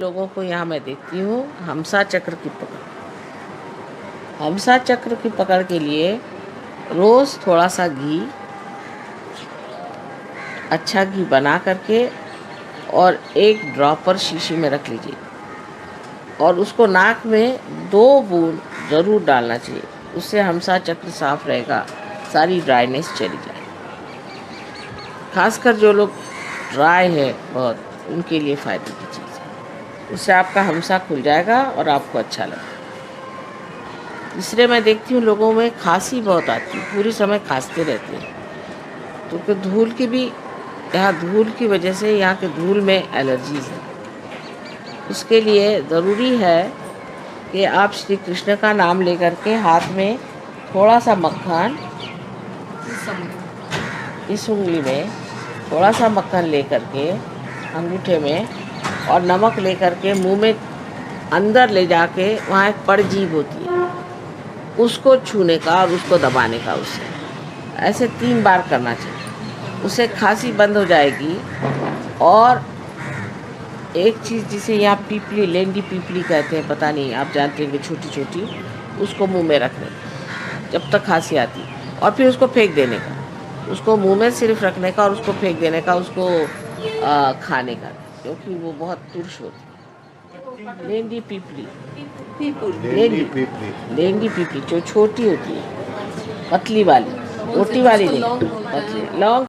लोगों को यहाँ मैं देखती हूँ हमसा चक्र की पकड़। हमसा चक्र की पकड़ के लिए रोज़ थोड़ा सा घी, अच्छा घी बना करके और एक ड्रॉपर शीशी में रख लीजिए और उसको नाक में 2 बूंद ज़रूर डालना चाहिए। उससे हमसा चक्र साफ रहेगा, सारी ड्राइनेस चली जाए। खासकर जो लोग ड्राई है बहुत, उनके लिए फ़ायदे की चीज़ है। उससे आपका हमसा खुल जाएगा और आपको अच्छा लगेगा। तीसरे मैं देखती हूँ लोगों में खांसी बहुत आती है, पूरी समय खांसते रहते हैं। तो धूल की भी, यहाँ धूल की वजह से यहाँ के धूल में एलर्जीज है। उसके लिए ज़रूरी है कि आप श्री कृष्ण का नाम लेकर के हाथ में थोड़ा सा मक्खन, इस उंगली में थोड़ा सा मक्खन लेकर के अंगूठे में और नमक लेकर के मुंह में अंदर ले जाके, वहाँ एक परजीभ होती है, उसको छूने का और उसको दबाने का। उससे ऐसे 3 बार करना चाहिए, उससे खांसी बंद हो जाएगी। और एक चीज़ जिसे यहाँ पीपली, लेंडी पीपली कहते हैं, पता नहीं आप जानते हैं, छोटी छोटी, उसको मुंह में रखने जब तक खांसी आती, और फिर उसको फेंक देने का। उसको मुंह में सिर्फ रखने का और उसको फेंक देने का, उसको खाने का, क्योंकि वो बहुत तुर्श होती है। लेंडी पीपली, लेंडी पीपली जो छोटी होती है, पतली वाली, मोटी वाली नहीं, पतली लौंग।